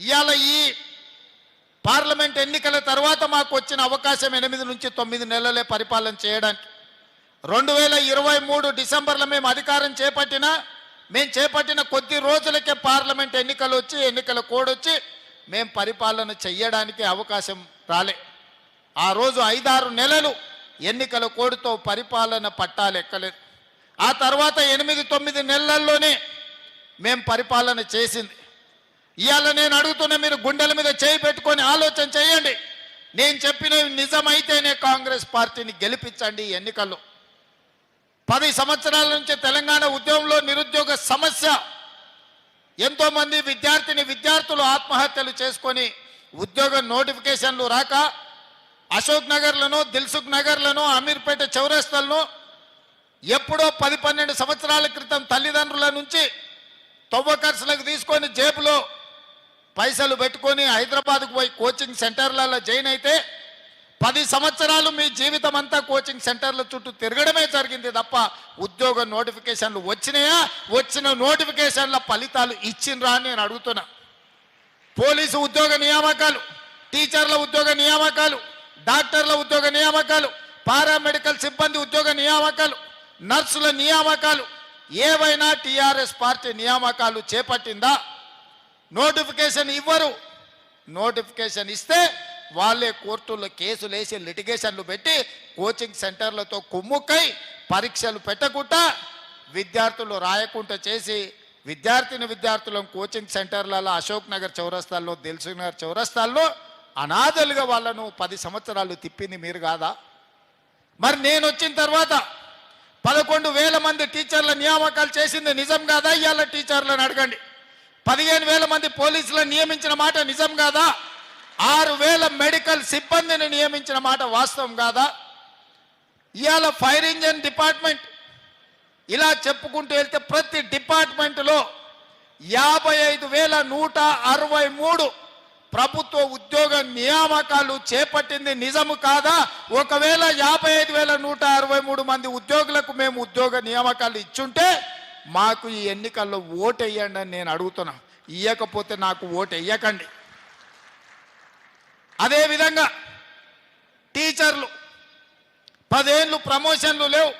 ఇవాళ ఈ పార్లమెంట్ ఎన్నికల తర్వాత మాకు వచ్చిన అవకాశం 8 నుంచి 9 నెలలే పరిపాలన చేయడానికి. 2023 డిసెంబర్లో మేము అధికారం చేపట్టిన కొద్ది రోజులకే పార్లమెంట్ ఎన్నికలు వచ్చి ఎన్నికల కోడ్ వచ్చి మేము పరిపాలన చేయడానికి అవకాశం రాలే. ఆ రోజు 5-6 నెలలు ఎన్నికల కోడ్తో పరిపాలన పట్టాలెక్కలేదు. ఆ తర్వాత 8-9 నెలల్లోనే మేము పరిపాలన చేసింది. ఇవాళ నేను అడుగుతున్న మీరు గుండెల మీద చేయి పెట్టుకొని ఆలోచన చేయండి. నేను చెప్పినవి నిజమైతేనే కాంగ్రెస్ పార్టీని గెలిపించండి. ఎన్నికల్లో 10 సంవత్సరాల నుంచి తెలంగాణ ఉద్యమంలో నిరుద్యోగ సమస్య, ఎంతోమంది విద్యార్థులు ఆత్మహత్యలు చేసుకొని ఉద్యోగ నోటిఫికేషన్లు రాక అశోక్ నగర్లను, దిల్సుఖ్ నగర్లను, అమీర్పేట చౌరస్తాలను ఎప్పుడో 10-12 సంవత్సరాల క్రితం తల్లిదండ్రుల నుంచి తవ్వకర్సులకు తీసుకొని జేబులో పైసలు పెట్టుకొని హైదరాబాద్కు పోయి కోచింగ్ సెంటర్లలో జాయిన్ అయితే 10 సంవత్సరాలు మీ జీవితం అంతా కోచింగ్ సెంటర్ల చుట్టూ తిరగడమే జరిగింది తప్ప ఉద్యోగ నోటిఫికేషన్లు వచ్చినాయా? వచ్చిన నోటిఫికేషన్ల ఫలితాలు ఇచ్చిండ్రా అని నేను అడుగుతున్నా. పోలీసు ఉద్యోగ నియామకాలు, టీచర్ల ఉద్యోగ నియామకాలు, డాక్టర్ల ఉద్యోగ నియామకాలు, పారామెడికల్ సిబ్బంది ఉద్యోగ నియామకాలు, నర్సుల నియామకాలు ఏవైనా టీఆర్ఎస్ పార్టీ నియామకాలు చేపట్టిందా? నోటిఫికేషన్ ఇవ్వరు. నోటిఫికేషన్ ఇస్తే వాళ్ళే కోర్టుల్లో కేసులు వేసి లిటిగేషన్లు పెట్టి కోచింగ్ సెంటర్లతో కుమ్ముక్కై పరీక్షలు పెట్టకుండా విద్యార్థులు రాయకుండా చేసి విద్యార్థులను కోచింగ్ సెంటర్లలో అశోక్ నగర్ చౌరస్తాల్లో, దిల్సుఖ్ నగర్ చౌరస్తాల్లో అనాథలుగా వాళ్ళను 10 సంవత్సరాలు తిప్పింది మీరు కాదా? మరి నేను వచ్చిన తర్వాత 11,000 మంది టీచర్ల నియామకాలు చేసింది నిజం కాదా? ఇవాళ టీచర్లను అడగండి. 15,000 మంది పోలీసులను నియమించిన మాట నిజం కాదా? 6,000 మెడికల్ సిబ్బందిని నియమించిన మాట వాస్తవం కాదా? ఇవాళ ఫైర్ ఇంజన్ డిపార్ట్మెంట్ ఇలా చెప్పుకుంటూ వెళ్తే ప్రతి డిపార్ట్మెంట్లో 55,163 ప్రభుత్వ ఉద్యోగ నియామకాలు చేపట్టింది నిజము కాదా? ఒకవేళ 55,163 మంది ఉద్యోగులకు మేము ఉద్యోగ నియామకాలు ఇచ్చుంటే మాకు ఈ ఎన్నికల్లో ఓటు వేయండి అని నేను అడుగుతున్నా. ఇవ్వకపోతే నాకు ఓటు వేయకండి. అదేవిధంగా టీచర్లు 10 ఏళ్ళు ప్రమోషన్లు లేవు,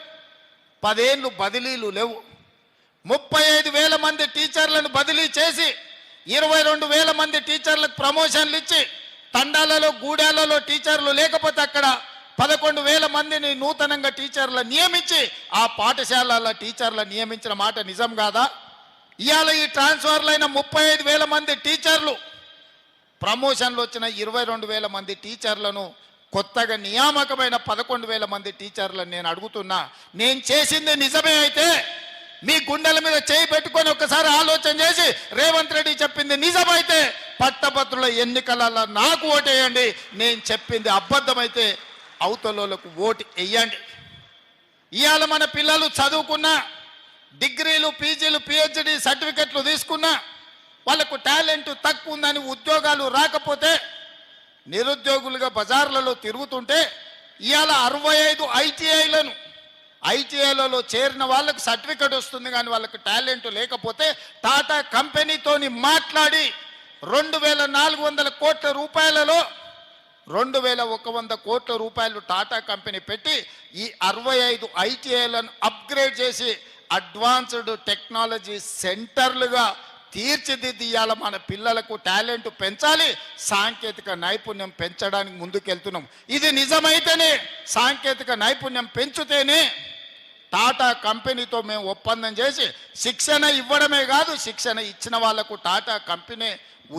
10 ఏళ్ళు బదిలీలు లేవు. 35,000 మంది టీచర్లను బదిలీ చేసి 22,000 మంది టీచర్లకు ప్రమోషన్లు ఇచ్చి తండాలలో, గూడాలలో టీచర్లు లేకపోతే అక్కడ 11,000 మందిని నూతనంగా టీచర్లు నియమించి ఆ పాఠశాలల టీచర్లు నియమించిన మాట నిజం కాదా? ఇవాళ ఈ ట్రాన్స్ఫర్లైన 35,000 మంది టీచర్లు, ప్రమోషన్లు వచ్చిన 22,000 మంది టీచర్లను, కొత్తగా నియామకమైన 11,000 మంది టీచర్లను నేను అడుగుతున్నా. నేను చేసింది నిజమే అయితే మీ గుండెల మీద చేయి పెట్టుకొని ఒక్కసారి ఆలోచన చేసి రేవంత్ రెడ్డి చెప్పింది నిజమైతే పట్టభద్రుల ఎన్నికలలో నాకు ఓటు వేయండి. నేను చెప్పింది అబద్ధమైతే అవతలకు ఓటు వేయండి. ఇవాళ మన పిల్లలు చదువుకున్నా, డిగ్రీలు, పీజీలు, పిహెచ్డి సర్టిఫికెట్లు తీసుకున్నా వాళ్ళకు టాలెంట్ తక్కువ ఉందని ఉద్యోగాలు రాకపోతే నిరుద్యోగులుగా బజార్లలో తిరుగుతుంటే ఇవాళ 65 ఐటీఐలలో చేరిన వాళ్ళకు సర్టిఫికెట్ వస్తుంది కానీ వాళ్ళకు టాలెంట్ లేకపోతే టాటా కంపెనీతోని మాట్లాడి 2,400 కోట్ల రూపాయలలో 2,100 కోట్ల రూపాయలు టాటా కంపెనీ పెట్టి ఈ 65 ఐటీఐలను అప్గ్రేడ్ చేసి అడ్వాన్స్డ్ టెక్నాలజీ సెంటర్లుగా తీర్చిదిద్దియాల మన పిల్లలకు టాలెంట్ పెంచాలి, సాంకేతిక నైపుణ్యం పెంచడానికి ముందుకెళ్తున్నాం. ఇది నిజమైతేనే, సాంకేతిక నైపుణ్యం పెంచుతేనే టాటా కంపెనీతో మేము ఒప్పందం చేసి శిక్షణ ఇవ్వడమే కాదు, శిక్షణ ఇచ్చిన వాళ్లకు టాటా కంపెనీ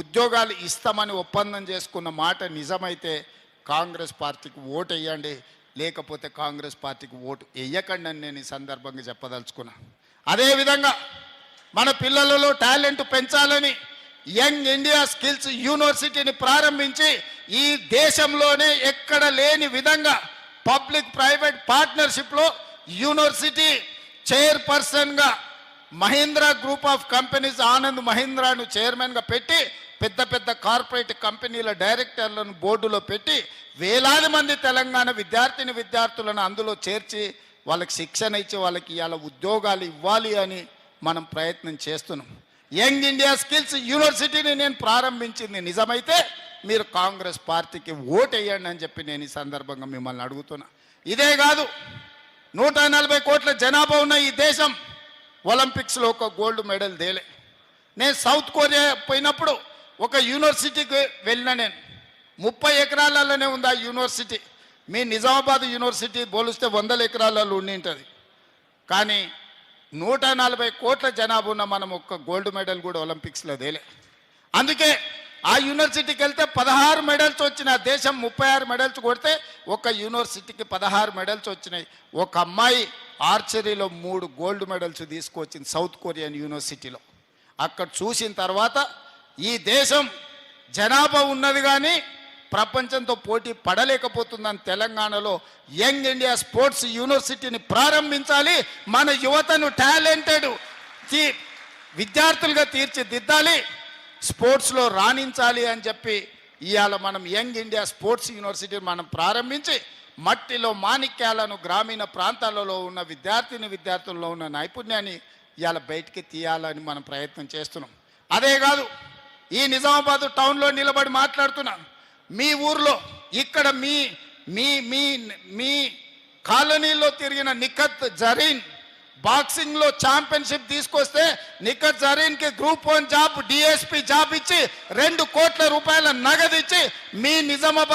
ఉద్యోగాలు ఇస్తామని ఒప్పందం చేసుకున్న మాట నిజమైతే కాంగ్రెస్ పార్టీకి ఓటు వేయండి, లేకపోతే కాంగ్రెస్ పార్టీకి ఓటు వేయకండి అని నేను ఈ సందర్భంగా చెప్పదలుచుకున్నా. అదేవిధంగా మన పిల్లలలో టాలెంట్ పెంచాలని యంగ్ ఇండియా స్కిల్స్ యూనివర్సిటీని ప్రారంభించి ఈ దేశంలోనే ఎక్కడ లేని విధంగా పబ్లిక్ ప్రైవేట్ పార్ట్నర్షిప్లో యూనివర్సిటీ చైర్పర్సన్గా Mahindra group of companies Anand మహీంద్రాను చైర్మన్గా పెట్టి పెద్ద పెద్ద కార్పొరేట్ కంపెనీల డైరెక్టర్లను బోర్డులో పెట్టి వేలాది మంది తెలంగాణ విద్యార్థులను అందులో చేర్చి వాళ్ళకి శిక్షణ ఇచ్చి వాళ్ళకి ఇవాళ ఉద్యోగాలు ఇవ్వాలి అని మనం ప్రయత్నం చేస్తున్నాం. యంగ్ ఇండియా స్కిల్స్ యూనివర్సిటీని నేను ప్రారంభించింది నిజమైతే మీరు కాంగ్రెస్ పార్టీకి ఓటేయండి అని చెప్పి నేను ఈ సందర్భంగా మిమ్మల్ని అడుగుతున్నా. ఇదే కాదు, 140 కోట్ల జనాభా ఉన్న ఈ దేశం ఒలింపిక్స్లో ఒక గోల్డ్ మెడల్ తేలే. నేను సౌత్ కొరియా పోయినప్పుడు ఒక యూనివర్సిటీకి వెళ్ళిన, నేను 30 ఎకరాలలోనే ఉంది ఆ యూనివర్సిటీ. మీ నిజామాబాద్ యూనివర్సిటీ పోలిస్తే 100 ఎకరాలలో ఉండి ఉంటుంది. కానీ 140 కోట్ల జనాభా ఉన్న మనం ఒక్క గోల్డ్ మెడల్ కూడా ఒలింపిక్స్లో తేలే. అందుకే ఆ యూనివర్సిటీకి వెళ్తే 16 మెడల్స్ వచ్చినాయి. ఆ దేశం 36 మెడల్స్ కొడితే ఒక యూనివర్సిటీకి 16 మెడల్స్ వచ్చినాయి. ఒక అమ్మాయి ఆర్చరీలో 3 గోల్డ్ మెడల్స్ తీసుకొచ్చింది సౌత్ కొరియన్ యూనివర్సిటీలో. అక్కడ చూసిన తర్వాత ఈ దేశం జనాభా ఉన్నది కానీ ప్రపంచంతో పోటీ పడలేకపోతుందని తెలంగాణలో యంగ్ ఇండియా స్పోర్ట్స్ యూనివర్సిటీని ప్రారంభించాలి. మన యువతను టాలెంటెడ్ విద్యార్థులుగా తీర్చిదిద్దాలి, స్పోర్ట్స్లో రాణించాలి అని చెప్పి ఇవాళ మనం యంగ్ ఇండియా స్పోర్ట్స్ యూనివర్సిటీని మనం ప్రారంభించి మట్టిలో మాణిక్యాలను గ్రామీణ ప్రాంతాలలో ఉన్న విద్యార్థుల్లో ఉన్న నైపుణ్యాన్ని ఇవాళ బయటికి తీయాలని మనం ప్రయత్నం చేస్తున్నాం. అదే కాదు, ఈ నిజామాబాద్ టౌన్లో నిలబడి మాట్లాడుతున్నాం. మీ ఊర్లో ఇక్కడ మీ మీ మీ మీ కాలనీలో తిరిగిన నిఖత్ జరీన్ బాక్సింగ్లో ఛాంపియన్షిప్ తీసుకొస్తే నిఖత్ జరీన్కి గ్రూప్ 1 జాబ్, డిఎస్పీ జాబ్ ఇచ్చి 2 కోట్ల రూపాయల నగదు ఇచ్చి మీ నిజామాబాద్